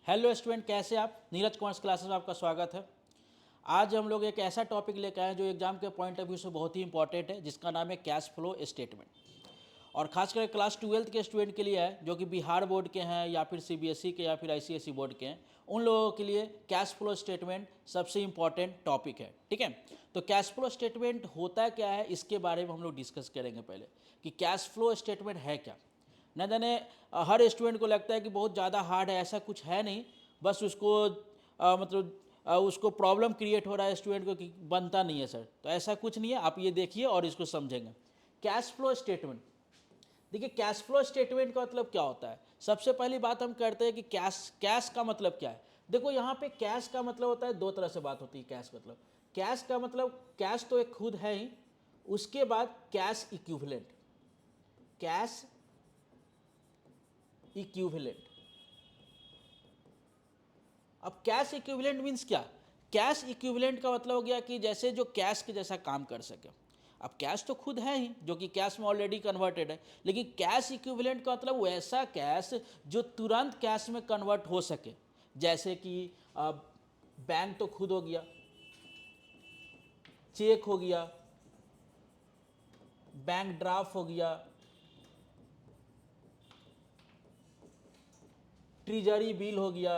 Hello student, कैसे आप? Neeraj commerce classes में आपका स्वागत है। आज हम लोग एक ऐसा टॉपिक लेकर आए हैं जो एग्जाम के पॉइंट ऑफ व्यू से बहुत ही इंपॉर्टेंट है, जिसका नाम है कैश फ्लो स्टेटमेंट। और खासकर क्लास 12th के स्टूडेंट के लिए है, जो कि बिहार बोर्ड के हैं या फिर सीबीएसई के या फिर आईसीएसई बोर्ड के हैं। उन लोगों के लिए कैश फ्लो स्टेटमेंट सबसे इंपॉर्टेंट टॉपिक है। ठीक है, तो कैश फ्लो स्टेटमेंट होता क्या है, इसके बारे में हम लोग डिस्कस करेंगे पहले कि कैश फ्लो स्टेटमेंट है क्या। न जाने हर स्टूडेंट को लगता है कि बहुत ज़्यादा हार्ड है, ऐसा कुछ है नहीं। बस उसको उसको प्रॉब्लम क्रिएट हो रहा है स्टूडेंट को कि बनता नहीं है सर। तो ऐसा कुछ नहीं है, आप ये देखिए और इसको समझेंगे। कैश फ्लो स्टेटमेंट, देखिए कैश फ्लो स्टेटमेंट का मतलब क्या होता है। सबसे पहली बात हम करते हैं कि कैश का मतलब क्या है। देखो यहाँ पे कैश का मतलब होता है, दो तरह से बात होती है। कैश का मतलब कैश तो एक खुद है ही, उसके बाद कैश इक्विवेलेंट। कैश इक्विवेलेंट, अब कैश इक्विवेलेंट मीन्स क्या? कैश इक्विवेलेंट का मतलब हो गया कि जैसे जो कैश के जैसा काम कर सके। अब कैश तो खुद है ही, जो कि कैश में ऑलरेडी कन्वर्टेड है, लेकिन कैश इक्विवेलेंट का मतलब वैसा कैश जो तुरंत कैश में कन्वर्ट हो सके। जैसे कि बैंक तो खुद हो गया, चेक हो गया, बैंक ड्राफ्ट हो गया, ट्रेजरी बिल हो गया,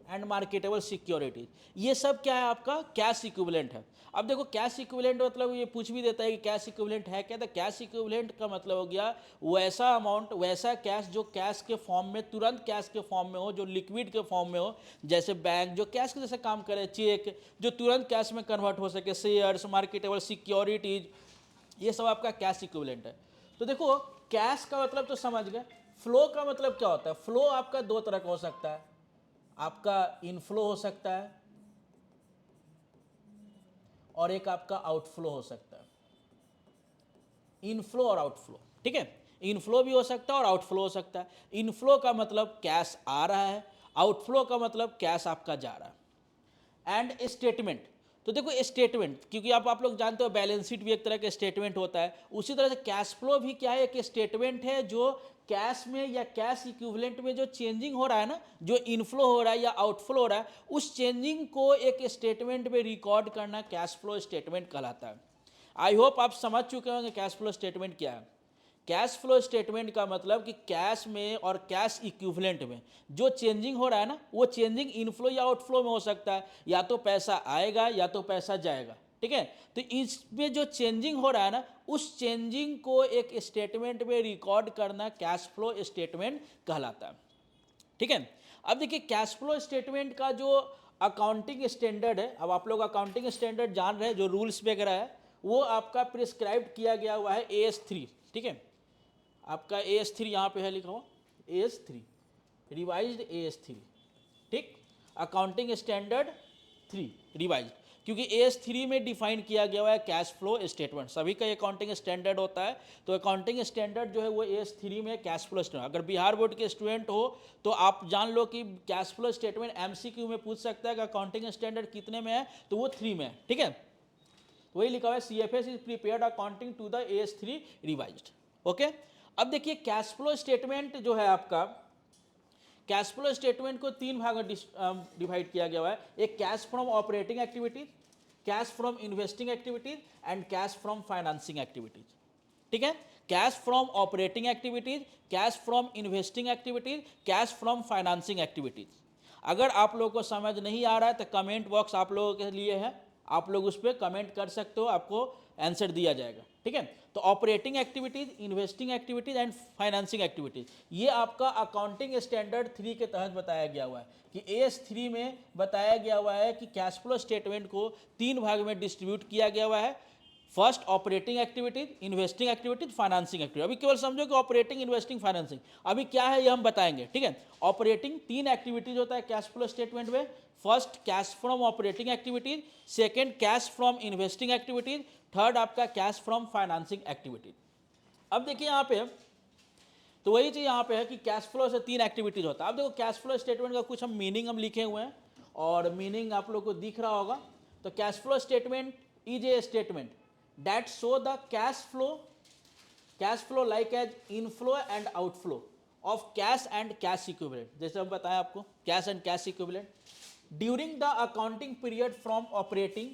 एंड मार्केटेबल सिक्योरिटीज। ये सब क्या है? आपका कैश इक्विवेलेंट है। अब देखो कैश इक्विवेलेंट मतलब ये पूछ भी देता है कि कैश इक्विवेलेंट है क्या। तो कैश इक्विवेलेंट का मतलब हो गया वैसा अमाउंट, वैसा कैश जो कैश के फॉर्म में, तुरंत कैश के फॉर्म में हो, जो लिक्विड के फॉर्म में हो। जैसे बैंक जो कैश के जैसे काम करे, चेक जो तुरंत कैश में कन्वर्ट हो सके, शेयर्स, मार्केटेबल सिक्योरिटीज, ये सब आपका कैश इक्विवेलेंट है। तो देखो कैश का मतलब तो समझ गए। फ्लो का मतलब क्या होता है? फ्लो आपका दो तरह का हो सकता है। आपका इनफ्लो हो सकता है और एक आपका आउटफ्लो हो सकता है। इनफ्लो और आउटफ्लो, ठीक है। इनफ्लो भी हो सकता है और आउटफ्लो हो सकता है। इनफ्लो का मतलब कैश आ रहा है, आउटफ्लो का मतलब कैश आपका जा रहा है। एंड स्टेटमेंट, तो देखो स्टेटमेंट, क्योंकि आप लोग जानते हो बैलेंस शीट भी एक तरह का स्टेटमेंट होता है, उसी तरह से कैश फ्लो भी क्या है? एक स्टेटमेंट है जो कैश में या कैश इक्विवेलेंट में जो चेंजिंग हो रहा है ना, जो इनफ्लो हो रहा है या आउटफ्लो हो रहा है, उस चेंजिंग को एक स्टेटमेंट में रिकॉर्ड करना कैश फ्लो स्टेटमेंट कहलाता है। आई होप आप समझ चुके होंगे कैश फ्लो स्टेटमेंट क्या है। कैश फ्लो स्टेटमेंट का मतलब कि कैश में और कैश इक्विवेलेंट में जो चेंजिंग हो रहा है ना, वो चेंजिंग इनफ्लो या आउटफ्लो में हो सकता है। या तो पैसा आएगा या तो पैसा जाएगा, ठीक है। तो इसमें जो चेंजिंग हो रहा है ना, उस चेंजिंग को एक स्टेटमेंट में रिकॉर्ड करना कैश फ्लो स्टेटमेंट कहलाता है, ठीक है। अब देखिए कैश फ्लो स्टेटमेंट का जो अकाउंटिंग स्टैंडर्ड है, अब आप लोग अकाउंटिंग स्टैंडर्ड जान रहे हैं, जो रूल्स वगैरह है वो आपका प्रिस्क्राइब किया गया हुआ है AS3, ठीक है। आपका AS3 यहाँ पे है लिखा हुआ, AS3 रिवाइज्ड AS3, ठीक। अकाउंटिंग स्टैंडर्ड 3 रिवाइज्ड, क्योंकि AS3 में डिफाइन किया गया हुआ है कैश फ्लो स्टेटमेंट। सभी का अकाउंटिंग स्टैंडर्ड होता है, तो अकाउंटिंग स्टैंडर्ड जो है वो AS3 में कैश फ्लो स्टेटमेंट। अगर बिहार बोर्ड के स्टूडेंट हो तो आप जान लो कि कैश फ्लो स्टेटमेंट MCQ में पूछ सकता है कि अकाउंटिंग स्टैंडर्ड कितने में है, तो वो 3 में है, ठीक है। वही लिखा हुआ है CFS is prepared accounting to the AS3 revised, okay. अब देखिए कैश फ्लो स्टेटमेंट जो है आपका, कैश फ्लो स्टेटमेंट को 3 भाग में डिवाइड किया गया है। एक cash from operating activities, cash from investing activities and cash from financing activities, ठीक है। Cash from operating activities, cash from investing activities, cash from financing activities. अगर आप लोगों को समझ नहीं आ रहा है तो कमेंट बॉक्स आप लोगों के लिए है, आप लोग उस पर कमेंट कर सकते हो, आपको आंसर दिया जाएगा, ठीक है। तो operating activities, investing activities and financing activities, ये आपका अकाउंटिंग स्टैंडर्ड 3 के तहत बताया गया हुआ है कि AS3 में बताया गया हुआ है कि कैश फ्लो स्टेटमेंट को 3 भाग में डिस्ट्रीब्यूट किया गया हुआ है। First operating activities, investing activities, financing activities. अभी केवल समझो कि ऑपरेटिंग, इन्वेस्टिंग, फाइनेंसिंग अभी क्या है ये हम बताएंगे, ठीक है। ऑपरेटिंग 3 एक्टिविटीज होता है कैश फ्लो स्टेटमेंट में। First cash from operating activities, second cash from investing activities, third आपका कैश फ्रॉम फाइनेंसिंग एक्टिविटीज। अब देखिए यहाँ पे तो वही चीज यहाँ पे है कि कैश फ्लो से 3 एक्टिविटीज होता है। अब देखो कैश फ्लो स्टेटमेंट का कुछ हम मीनिंग हम लिखे हुए हैं और मीनिंग आप लोग को दिख रहा होगा। तो cash flow statement is a statement that show the cash cash flow like as inflow and outflow of cash and cash equivalent, जैसे हम बताएं आपको cash and cash equivalent during the accounting period from operating,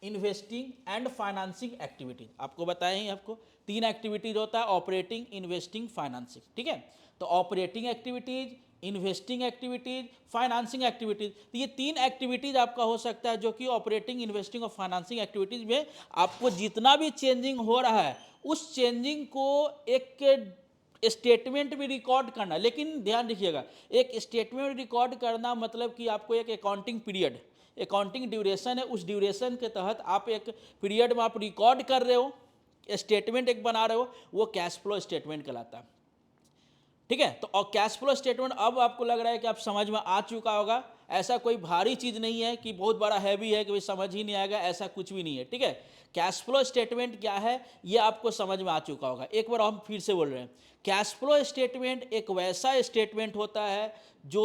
investing and financing activities. आपको बताया ही, आपको 3 activities होता है, operating, investing, financing, ठीक है। तो operating activities, investing activities, financing activities, तो ये 3 एक्टिविटीज आपका हो सकता है जो कि ऑपरेटिंग, इन्वेस्टिंग और फाइनेंसिंग एक्टिविटीज में आपको जितना भी चेंजिंग हो रहा है उस चेंजिंग को एक स्टेटमेंट में रिकॉर्ड करना। लेकिन ध्यान रखिएगा, एक स्टेटमेंट में रिकॉर्ड करना मतलब कि आपको एक अकाउंटिंग पीरियड, अकाउंटिंग ड्यूरेशन है, उस ड्यूरेशन के तहत आप एक पीरियड में आप रिकॉर्ड कर रहे हो, स्टेटमेंट एक बना रहे हो, वो कैश फ्लो स्टेटमेंट कहलाता है, ठीक है। तो और कैश फ्लो स्टेटमेंट अब आपको लग रहा है कि आप समझ में आ चुका होगा, ऐसा कोई भारी चीज़ नहीं है कि बहुत बड़ा हैवी है कि भाई समझ ही नहीं आएगा, ऐसा कुछ भी नहीं है, ठीक है। कैश फ्लो स्टेटमेंट क्या है ये आपको समझ में आ चुका होगा। एक बार हम फिर से बोल रहे हैं, कैश फ्लो स्टेटमेंट एक वैसा स्टेटमेंट होता है जो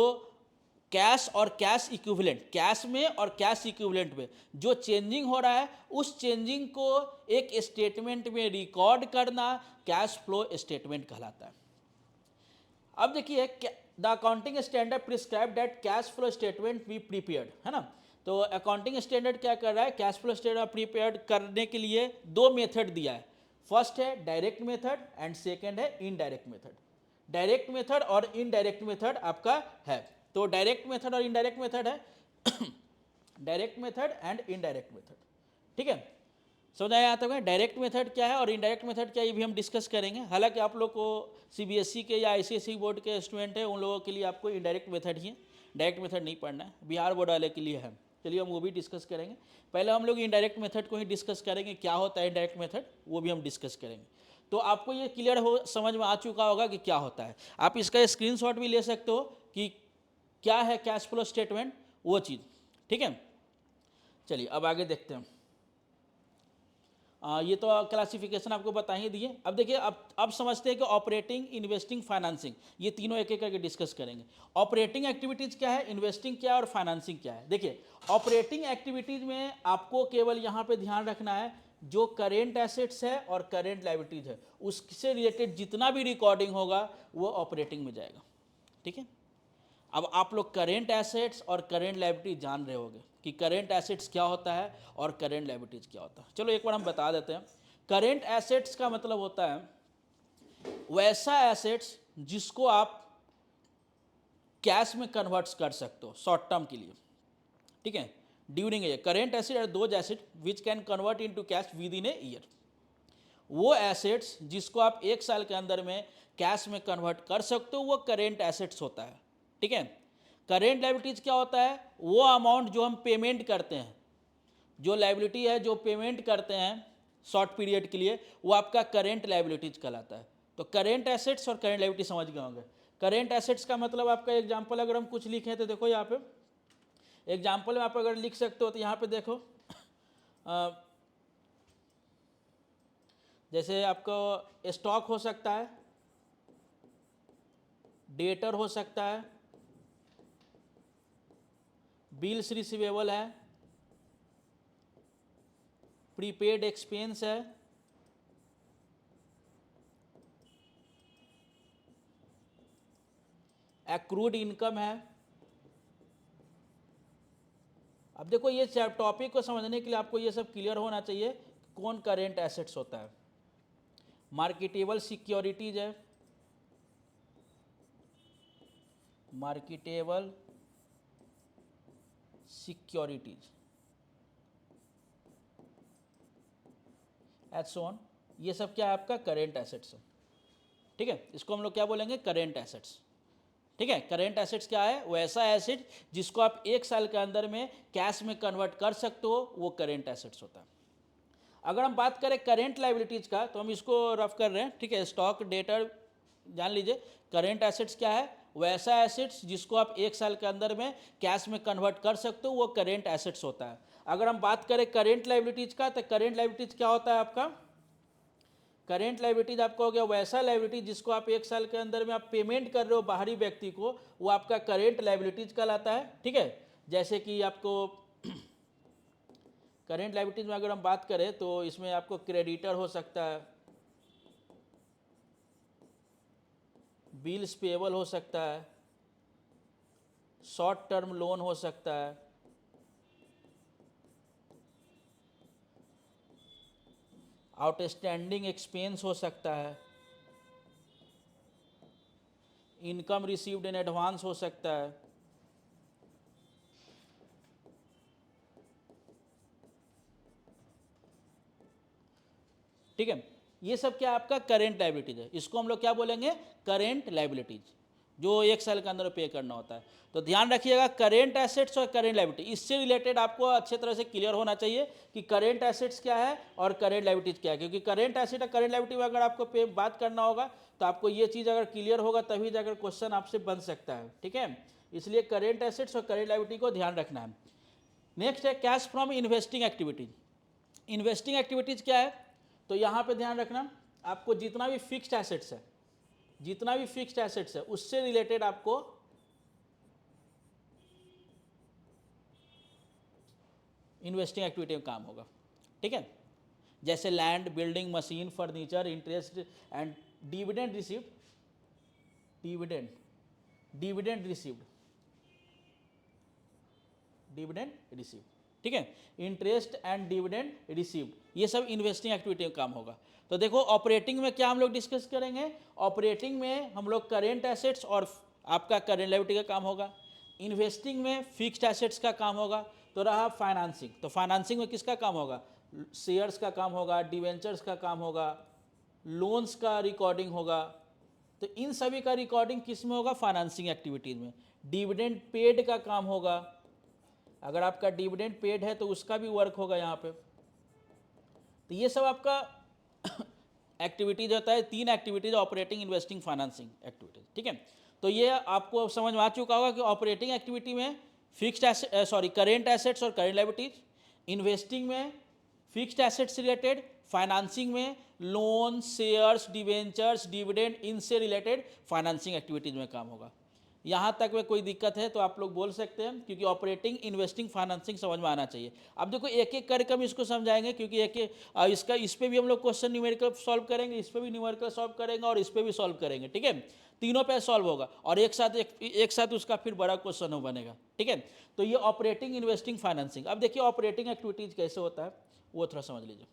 कैश और कैश इक्विवेलेंट, कैश में और कैश इक्विवेलेंट में जो चेंजिंग हो रहा है उस चेंजिंग को एक स्टेटमेंट में रिकॉर्ड करना कैश फ्लो स्टेटमेंट कहलाता है। अब देखिए, the accounting standard prescribe that cash flow statement be prepared, है ना। तो अकाउंटिंग स्टैंडर्ड क्या कर रहा है, कैश फ्लो स्टेटमेंट प्रिपेयर्ड करने के लिए 2 मेथड दिया है। फर्स्ट है डायरेक्ट मेथड एंड सेकंड है इनडायरेक्ट मेथड। डायरेक्ट मेथड और इनडायरेक्ट मेथड आपका है। तो डायरेक्ट मेथड और इनडायरेक्ट मेथड है direct method and indirect method, ठीक है। समझ आया आता है डायरेक्ट मेथड क्या है और इनडायरेक्ट मेथड क्या है, ये भी हम डिस्कस करेंगे। हालांकि आप लोग को सीबीएसई के या आईसीएसई बोर्ड के स्टूडेंट हैं उन लोगों के लिए आपको इनडायरेक्ट मेथड ही है, डायरेक्ट मेथड नहीं पढ़ना है, बिहार बोर्ड वाले के लिए है। चलिए हम वो भी डिस्कस करेंगे। पहले हम लोग इनडायरेक्ट मेथड को ही डिस्कस करेंगे, क्या होता है इनडायरेक्ट मेथड वो भी हम डिस्कस करेंगे। तो आपको ये क्लियर हो, समझ में आ चुका होगा कि क्या होता है। आप इसका स्क्रीनशॉट भी ले सकते हो कि क्या है कैश फ्लो स्टेटमेंट, वो चीज़, ठीक है। चलिए अब आगे देखते हैं। ये तो क्लासिफिकेशन आपको बता ही दिए। अब देखिए, अब समझते हैं कि ऑपरेटिंग, इन्वेस्टिंग, फाइनेंसिंग, ये तीनों एक एक करके डिस्कस करेंगे। ऑपरेटिंग एक्टिविटीज क्या है, इन्वेस्टिंग क्या है और फाइनेंसिंग क्या है। देखिए, ऑपरेटिंग एक्टिविटीज में आपको केवल यहाँ पे ध्यान रखना है जो करेंट एसेट्स है और करेंट लायबिलिटीज है उससे रिलेटेड जितना भी रिकॉर्डिंग होगा वो ऑपरेटिंग में जाएगा, ठीक है। अब आप लोग करेंट एसेट्स और करेंट लायबिलिटी जान रहे होंगे कि करेंट एसेट्स क्या होता है और करेंट लायबिलिटीज क्या होता है। चलो एक बार हम बता देते हैं। करेंट एसेट्स का मतलब होता है वैसा एसेट्स जिसको आप कैश में कन्वर्ट कर सकते हो शॉर्ट टर्म के लिए, ठीक है। During a current asset are those asset which can convert into cash within a year. वो एसेट्स जिसको आप 1 साल के अंदर में कैश में कन्वर्ट कर सकते हो वो करेंट एसेट्स होता है, ठीक है। करेंट लायबिलिटीज क्या होता है, वो अमाउंट जो हम पेमेंट करते हैं, जो लायबिलिटी है जो पेमेंट करते हैं शॉर्ट पीरियड के लिए, वो आपका करेंट लायबिलिटीज कहलाता है। तो करेंट एसेट्स और करेंट लायबिलिटी समझ गए होंगे। करेंट एसेट्स का मतलब आपका एग्जांपल अगर हम कुछ लिखें तो देखो यहाँ पे एग्जांपल में आप अगर लिख सकते हो तो यहाँ पे देखो जैसे आपको स्टॉक हो सकता है, डेटर हो सकता है, बिल्स रिसीवेबल है, प्रीपेड एक्सपेंस है, एक्रूड इनकम है। अब देखो ये टॉपिक को समझने के लिए आपको ये सब क्लियर होना चाहिए कौन करेंट एसेट्स होता है। मार्केटेबल सिक्योरिटीज है, marketable securities et so on, ये सब क्या है आपका करेंट एसेट्स है, ठीक है। इसको हम लोग क्या बोलेंगे, करेंट एसेट्स, ठीक है। करेंट एसेट्स क्या है, वैसा एसेट जिसको आप 1 साल के अंदर में कैश में कन्वर्ट कर सकते हो वो करेंट एसेट्स होता है। अगर हम बात करें करेंट लायबिलिटीज का तो हम इसको रफ कर रहे हैं, ठीक है। स्टॉक, डेटर जान लीजिए। करेंट एसेट्स क्या है, वैसा एसेट्स जिसको आप 1 साल के अंदर में कैश में कन्वर्ट कर सकते हो वो करेंट एसेट्स होता है। अगर हम बात करें करेंट लायबिलिटीज का तो करेंट लायबिलिटीज क्या होता है आपका, करेंट लायबिलिटीज आपका हो गया वैसा लायबिलिटी जिसको आप 1 साल के अंदर में आप पेमेंट कर रहे हो बाहरी व्यक्ति को, वो आपका करेंट लायबिलिटीज कहलाता है, ठीक है। जैसे कि आपको करेंट लायबिलिटीज में अगर हम बात करें तो इसमें आपको क्रेडिटर हो सकता है, बिल्स पेबल हो सकता है, शॉर्ट टर्म लोन हो सकता है, आउटस्टैंडिंग एक्सपेंस हो सकता है, इनकम रिसीव्ड इन एडवांस हो सकता है, ठीक है। ये सब क्या आपका करेंट लाइबिलिटीज है, इसको हम लोग क्या बोलेंगे, करेंट लाइबिलिटीज, जो एक साल के अंदर पे करना होता है। तो ध्यान रखिएगा करेंट एसेट्स और करेंट लाइबिलिटी, इससे रिलेटेड आपको अच्छे तरह से क्लियर होना चाहिए कि करेंट एसेट्स क्या है और करेंट लाइबिलिटीज क्या है, क्योंकि करेंट एसेट और करेंट लाइबिलिटी में अगर आपको पे बात करना होगा तो आपको ये चीज़ अगर क्लियर होगा तभी जाकर क्वेश्चन आपसे बन सकता है, ठीक है। इसलिए करेंट एसेट्स और करेंट लाइबिलिटी को ध्यान रखना है। नेक्स्ट है cash from investing activities. Investing activities क्या है, तो यहाँ पे ध्यान रखना, आपको जितना भी फिक्स्ड एसेट्स है, जितना भी फिक्स्ड एसेट्स है उससे रिलेटेड आपको इन्वेस्टिंग एक्टिविटी में काम होगा, ठीक है। जैसे land, building, machine, furniture, interest and dividend received, dividend dividend received, dividend received, ठीक है। इंटरेस्ट एंड डिविडेंड रिसीव्ड, ये सब इन्वेस्टिंग एक्टिविटी में काम होगा। तो देखो ऑपरेटिंग में क्या हम लोग डिस्कस करेंगे, ऑपरेटिंग में हम लोग करेंट एसेट्स और आपका करेंट लायबिलिटी का काम होगा, इन्वेस्टिंग में फिक्स्ड एसेट्स का काम होगा। तो रहा फाइनेंसिंग, तो फाइनेंसिंग में किसका काम होगा, शेयर्स का काम होगा, डिवेंचर्स का काम होगा, लोन्स का रिकॉर्डिंग होगा। तो इन सभी का रिकॉर्डिंग किस में होगा, फाइनेंसिंग एक्टिविटीज़ में। डिविडेंड पेड का काम होगा, अगर आपका डिविडेंड पेड है तो उसका भी वर्क होगा यहाँ पे। तो ये सब आपका एक्टिविटीज होता है, 3 activities, operating, investing, financing activities, ठीक है। तो ये आपको समझ में आ चुका होगा कि ऑपरेटिंग एक्टिविटी में फिक्स्ड करेंट एसेट्स और करेंट लायबिलिटीज, इन्वेस्टिंग में फिक्स्ड एसेट्स रिलेटेड, फाइनेंसिंग में लोन, शेयर्स, डिवेंचर्स, डिविडेंड, इनसे रिलेटेड फाइनेंसिंग एक्टिविटीज में काम होगा। यहाँ तक में कोई दिक्कत है तो आप लोग बोल सकते हैं, क्योंकि ऑपरेटिंग, इन्वेस्टिंग, फाइनेंसिंग समझ में आना चाहिए। अब देखो एक एक करके हम इसको समझाएंगे, क्योंकि इसका इस पे भी हम लोग क्वेश्चन न्यूमेरिकल सॉल्व करेंगे, इस पे भी न्यूमेरिकल सॉल्व करेंगे और इस पे भी सॉल्व करेंगे, ठीक है। तीनों पे सॉल्व होगा और एक साथ उसका फिर बड़ा क्वेश्चन हो बनेगा, ठीक है। तो ये ऑपरेटिंग, इन्वेस्टिंग, फाइनेंसिंग। अब देखिए ऑपरेटिंग एक्टिविटीज कैसे होता है वो थोड़ा समझ लीजिए।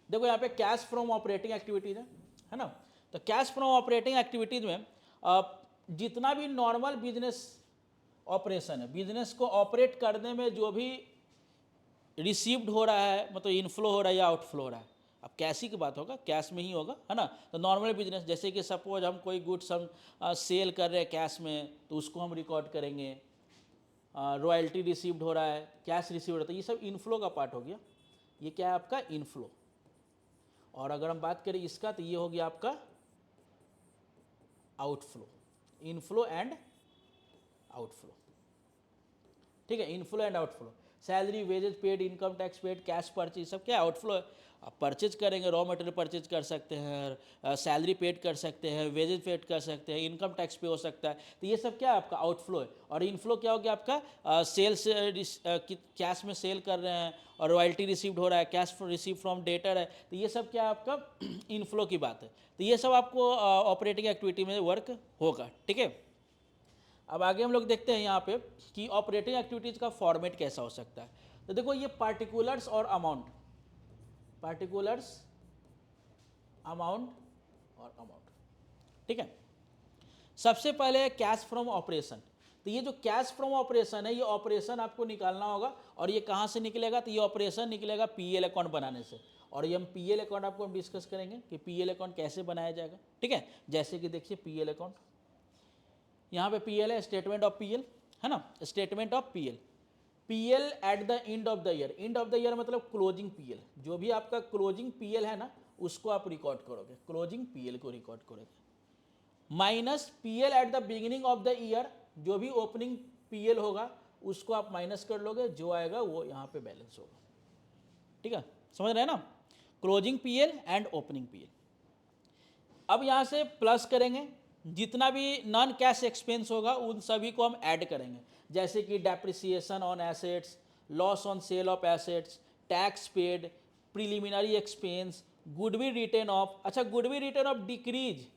देखो यहाँ पे कैश फ्रॉम ऑपरेटिंग एक्टिविटीज है ना। तो कैश फ्रॉम ऑपरेटिंग एक्टिविटीज में जितना भी नॉर्मल बिजनेस ऑपरेशन है, बिजनेस को ऑपरेट करने में जो भी रिसीव्ड हो रहा है, मतलब इनफ्लो हो रहा है या आउटफ्लो हो रहा है, अब कैश ही की बात होगा, कैश में ही होगा, है ना। तो नॉर्मल बिजनेस, जैसे कि सपोज हम कोई गुड्स हम सेल कर रहे हैं कैश में, तो उसको हम रिकॉर्ड करेंगे। रॉयल्टी रिसीव्ड हो रहा है, कैश रिसीव्ड होता है, ये सब इनफ्लो का पार्ट हो गया। ये क्या है आपका, इनफ्लो। और अगर हम बात करें इसका, तो ये हो गया आपका आउटफ्लो, इनफ्लो एंड आउटफ्लो, ठीक है। Inflow and outflow, salary, wages paid, income tax paid, cash purchase, सब क्या आउटफ्लो है। आप परचेज करेंगे, रॉ मटेरियल परचेज कर सकते हैं, सैलरी पेड कर सकते हैं, वेजेज पेड कर सकते हैं, इनकम टैक्स पे हो सकता है। तो ये सब क्या है आपका आउटफ्लो है। और इनफ्लो क्या हो गया आपका, सेल्स, कैश में सेल कर रहे हैं और रॉयल्टी रिसीव्ड हो रहा है, कैश रिसीव फ्रॉम डेटर है। तो ये सब क्या है आपका इनफ्लो की बात है। तो ये सब आपको ऑपरेटिंग एक्टिविटी में वर्क होगा, ठीक है। अब आगे हम लोग देखते हैं यहाँ पे कि ऑपरेटिंग एक्टिविटीज का फॉर्मेट कैसा हो सकता है। तो देखो ये पार्टिकुलर्स और अमाउंट, पार्टिकुलर्स, अमाउंट और अमाउंट, ठीक है। सबसे पहले कैश फ्रॉम ऑपरेशन। तो ये जो कैश फ्रॉम ऑपरेशन है, ये ऑपरेशन आपको निकालना होगा और ये कहाँ से निकलेगा, तो ये ऑपरेशन निकलेगा पीएल अकाउंट बनाने से। और ये हम पीएल अकाउंट आपको हम डिस्कस करेंगे कि पीएल अकाउंट कैसे बनाया जाएगा, ठीक है। जैसे कि देखिए पीएल अकाउंट, यहाँ पे पीएल है, स्टेटमेंट ऑफ पीएल, है ना, statement of PL. PL at the end of the year, end of the year मतलब क्लोजिंग पीएल, जो भी आपका क्लोजिंग पीएल है ना उसको आप रिकॉर्ड करोगे, क्लोजिंग पीएल को रिकॉर्ड करोगे। Minus PL at the beginning of the year, जो भी ओपनिंग पीएल होगा उसको आप माइनस कर लोगे, जो आएगा वो यहाँ पे बैलेंस होगा, ठीक है। समझ रहे हैं ना, closing PL and opening PL. अब यहाँ से प्लस करेंगे, जितना भी नॉन कैश एक्सपेंस होगा उन सभी को हम ऐड करेंगे, जैसे कि depreciation on assets, loss on sale of assets, tax paid, preliminary expense, goodwill return of. अच्छा, गुडविल रिटर्न ऑफ डिक्रीज,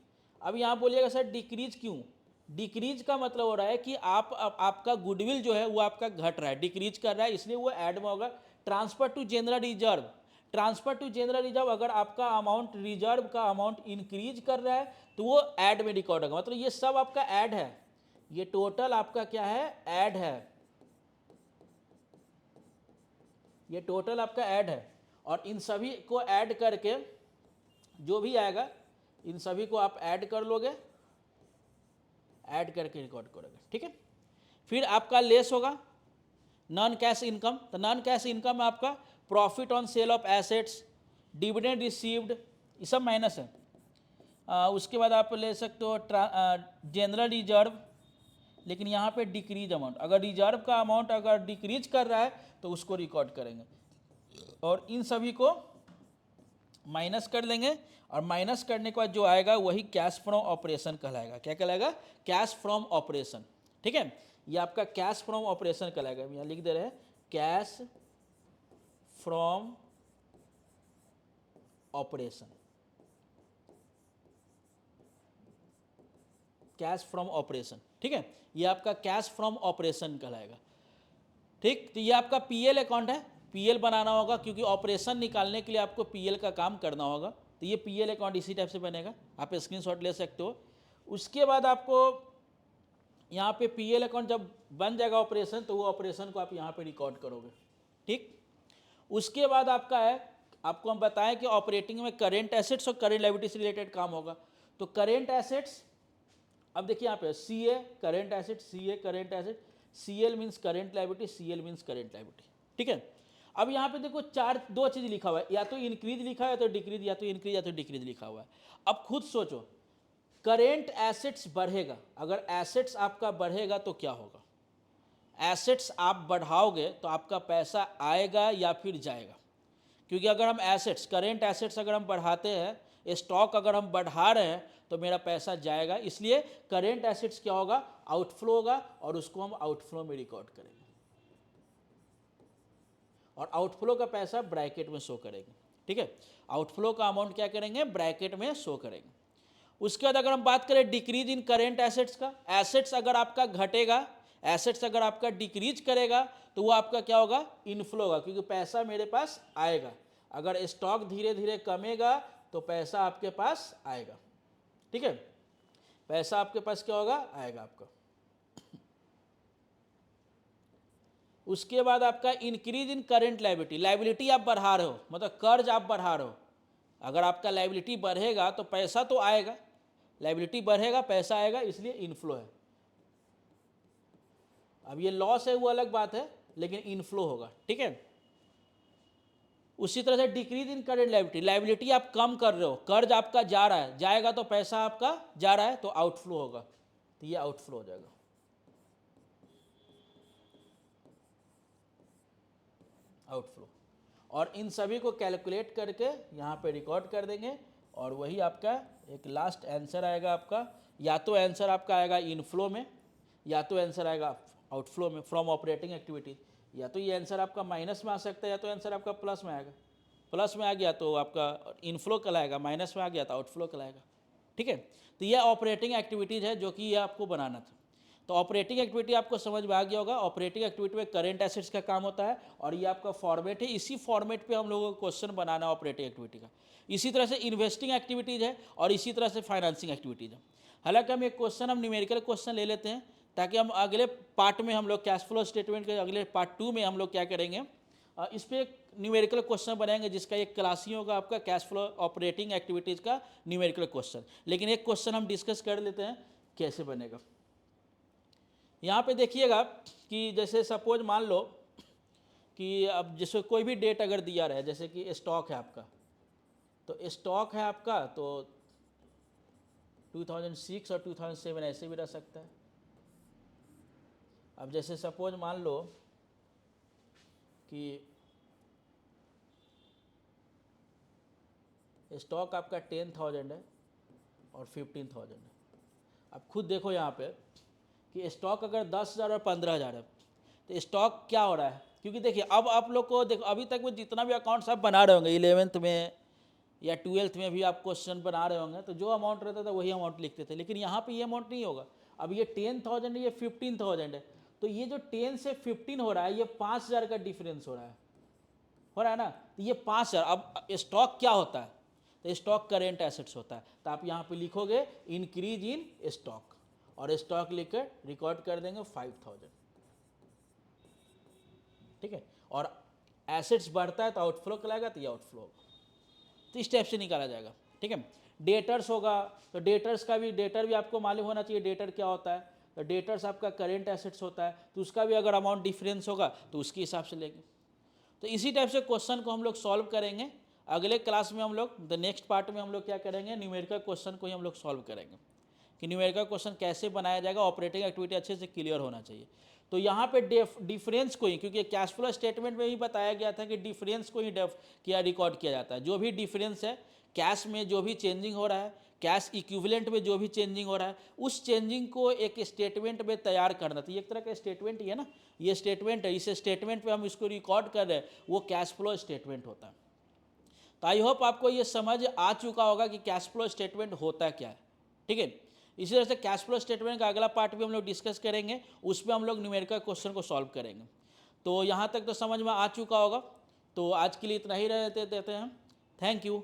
अब यहाँ बोलिएगा सर डिक्रीज क्यों? डिक्रीज का मतलब हो रहा है कि आपका गुडविल जो है वो आपका घट रहा है, डिक्रीज कर रहा है, इसलिए वो ऐड में होगा। Transfer to general reserve, transfer to general reserve, अगर आपका अमाउंट रिजर्व का अमाउंट इंक्रीज कर रहा है तो वो ऐड में रिकॉर्ड होगा। मतलब ये सब आपका ऐड है, ये टोटल आपका क्या है? ऐड है, ये टोटल आपका ऐड है। और इन सभी को ऐड करके जो भी आएगा इन सभी को आप ऐड कर लोगे, ऐड करके रिकॉर्ड करोगे, ठीक है। फिर आपका लेस होगा नॉन कैश इनकम। तो नॉन कैश इनकम में आपका profit on sale of assets, dividend received, ये सब माइनस है। उसके बाद आप ले सकते हो जनरल रिजर्व, लेकिन यहाँ पे डिक्रीज अमाउंट, अगर रिजर्व का अमाउंट अगर डिक्रीज कर रहा है तो उसको रिकॉर्ड करेंगे, और इन सभी को माइनस कर लेंगे, और माइनस करने के बाद जो आएगा वही कैश फ्रॉम ऑपरेशन कहलाएगा। क्या कहलाएगा? कैश फ्रॉम ऑपरेशन, ठीक है। ये आपका कैश फ्रॉम ऑपरेशन कहलाएगा। यहाँ लिख दे रहे हैं cash from operation, cash from operation, ठीक है। ये आपका कैश फ्रॉम ऑपरेशन कहलाएगा, ठीक। तो ये आपका पीएल अकाउंट है, पीएल बनाना होगा क्योंकि ऑपरेशन निकालने के लिए आपको पीएल का काम करना होगा। तो ये पीएल अकाउंट इसी टाइप से बनेगा, आप स्क्रीनशॉट ले सकते हो। उसके बाद आपको यहाँ पे पीएल अकाउंट जब बन जाएगा ऑपरेशन, तो वो ऑपरेशन को आप यहाँ पे रिकॉर्ड करोगे, ठीक। उसके बाद आपका है, आपको हम बताएं कि ऑपरेटिंग में करेंट एसेट्स और करेंट लायबिलिटी से रिलेटेड काम होगा। तो करेंट एसेट्स, अब देखिए यहाँ पे C A current asset, C A current asset, C L means current liability, C L means current liability, ठीक है। अब यहाँ पे देखो दो चीज़ लिखा हुआ है, या तो इंक्रीज लिखा है या तो डिक्रीज, या तो इंक्रीज या तो डिक्रीज लिखा हुआ है। अब खुद सोचो, करेंट एसेट्स बढ़ेगा, अगर एसेट्स आपका बढ़ेगा तो क्या होगा? एसेट्स आप बढ़ाओगे तो आपका पैसा आएगा या फिर जाएगा? क्योंकि अगर हम एसेट्स, करेंट एसेट्स अगर हम बढ़ाते हैं, स्टॉक अगर हम बढ़ा रहे हैं तो मेरा पैसा जाएगा, इसलिए करेंट एसेट्स क्या होगा? आउटफ्लो होगा, और उसको हम आउटफ्लो में रिकॉर्ड करेंगे, और आउटफ्लो का पैसा ब्रैकेट में शो करेंगे, ठीक है। आउटफ्लो का अमाउंट क्या करेंगे? ब्रैकेट में शो करेंगे। उसके बाद अगर हम बात करें डिक्रीज इन करेंट एसेट्स का, एसेट्स अगर आपका घटेगा, एसेट्स अगर आपका डिक्रीज करेगा तो वो आपका क्या होगा? इनफ्लो होगा, क्योंकि पैसा मेरे पास आएगा। अगर स्टॉक धीरे धीरे कमेगा तो पैसा आपके पास आएगा, ठीक है। पैसा आपके पास क्या होगा? आएगा आपका। उसके बाद आपका increase in current liability, liability आप बढ़ा रहे हो, मतलब कर्ज आप बढ़ा रहे हो। अगर आपका लायबिलिटी बढ़ेगा तो पैसा तो आएगा, लायबिलिटी बढ़ेगा पैसा आएगा, इसलिए इनफ्लो है। अब ये लॉस है वो अलग बात है, लेकिन इनफ्लो होगा, ठीक है। उसी तरह से decrease in current liability, liability आप कम कर रहे हो, कर्ज आपका जा रहा है, जाएगा तो पैसा आपका जा रहा है, तो आउटफ्लो होगा, तो ये आउटफ्लो हो जाएगा, आउटफ्लो। और इन सभी को कैलकुलेट करके यहाँ पे रिकॉर्ड कर देंगे, और वही आपका एक लास्ट आंसर आएगा आपका। या तो आंसर आपका आएगा इनफ्लो में, या तो आंसर आएगा आउटफ्लो में फ्रॉम ऑपरेटिंग एक्टिविटी। या तो ये आंसर आपका माइनस में आ सकता है, या तो आंसर आपका प्लस में आएगा। प्लस में आ गया तो आपका इनफ्लो कहलाएगा, माइनस में आ गया तो आउटफ्लो कहलाएगा, ठीक है। तो ये ऑपरेटिंग एक्टिविटीज़ है जो कि ये आपको बनाना था। तो ऑपरेटिंग एक्टिविटी आपको समझ में आ गया होगा। ऑपरेटिंग एक्टिविटी में करंट एसेट्स का काम होता है, और ये आपका फॉर्मेट है, इसी फॉर्मेट पे हम लोगों को क्वेश्चन बनाना है ऑपरेटिंग एक्टिविटी का। इसी तरह से इन्वेस्टिंग एक्टिविटीज़ है, और इसी तरह से फाइनेंसिंग एक्टिविटीज़ है। हालांकि हम एक क्वेश्चन, हम न्यूमेरिकल क्वेश्चन ले लेते हैं, ताकि हम अगले पार्ट में हम लोग कैश फ्लो स्टेटमेंट के अगले पार्ट 2 में हम लोग क्या करेंगे, इस पर एक न्यूमेरिकल क्वेश्चन बनाएंगे, जिसका एक क्लास ही होगा आपका कैश फ्लो ऑपरेटिंग एक्टिविटीज़ का न्यूमेरिकल क्वेश्चन। लेकिन एक क्वेश्चन हम डिस्कस कर लेते हैं कैसे बनेगा। यहाँ पे देखिएगा कि जैसे सपोज मान लो कि अब जैसे कोई भी डेट अगर दिया रहे, जैसे कि स्टॉक है आपका, तो स्टॉक है आपका तो 2006 और 2007 ऐसे भी रह सकता है। अब जैसे सपोज मान लो कि स्टॉक आपका 10,000 है और 15,000 है। अब खुद देखो यहाँ पे कि स्टॉक अगर 10,000 और 15,000 है, तो स्टॉक क्या हो रहा है? क्योंकि देखिए अब आप लोग को देखो, अभी तक वो जितना भी अकाउंट्स आप बना रहे होंगे 11th में या 12th में भी आप क्वेश्चन बना रहे होंगे तो जो अमाउंट रहता था वही अमाउंट लिखते थे, लेकिन यहाँ पे ये अमाउंट नहीं होगा। अब ये 10,000 है, ये 15,000 है, तो ये जो 10 से 15 हो रहा है ये 5,000 का डिफरेंस हो रहा है ना। तो ये 5,000। अब स्टॉक क्या होता है, तो स्टॉक करेंट एसेट्स होता है, तो आप यहाँ पे लिखोगे इंक्रीज इन स्टॉक और स्टॉक लिखकर रिकॉर्ड कर देंगे 5,000, ठीक है। और एसेट्स बढ़ता है तो आउटफ्लो कहलाएगा, तो ये आउटफ्लो होगा, तो इस टाइप से निकाला जाएगा, ठीक है। डेटर्स होगा, तो डेटर्स का भी, डेटर भी आपको मालूम होना चाहिए डेटर क्या होता है। तो डेटर्स आपका करेंट एसेट्स होता है, तो उसका भी अगर अमाउंट डिफरेंस होगा तो उसके हिसाब से लेंगे। तो इसी टाइप से क्वेश्चन को हम लोग सॉल्व करेंगे। अगले क्लास में हम लोग द नेक्स्ट पार्ट में हम लोग क्या करेंगे, न्यूमेरिकल क्वेश्चन को ही हम लोग सॉल्व करेंगे कि न्यूमेरिकल क्वेश्चन कैसे बनाया जाएगा, ऑपरेटिंग एक्टिविटी अच्छे से क्लियर होना चाहिए। तो यहाँ पे डिफरेंस को ही, क्योंकि कैश फ्लो स्टेटमेंट में भी बताया गया था कि डिफरेंस को ही किया रिकॉर्ड किया जाता है। जो भी डिफरेंस है कैश में, जो भी चेंजिंग हो रहा है, कैश इक्विवेलेंट में जो भी चेंजिंग हो रहा है, उस चेंजिंग को एक स्टेटमेंट में तैयार करना। तो ये एक तरह का स्टेटमेंट ही है ना, ये स्टेटमेंट है, इस स्टेटमेंट पे हम इसको रिकॉर्ड कर रहे हैं, वो कैश फ्लो स्टेटमेंट होता है। तो आई होप आपको ये समझ आ चुका होगा कि कैश फ्लो स्टेटमेंट होता क्या है, ठीक है। इसी तरह से कैश फ्लो स्टेटमेंट का अगला पार्ट भी हम लोग डिस्कस करेंगे, उसमें हम लोग न्यूमेरिकल क्वेश्चन को सॉल्व करेंगे। तो यहाँ तक तो समझ में आ चुका होगा। तो आज के लिए इतना ही रहते देते हैं। Thank you.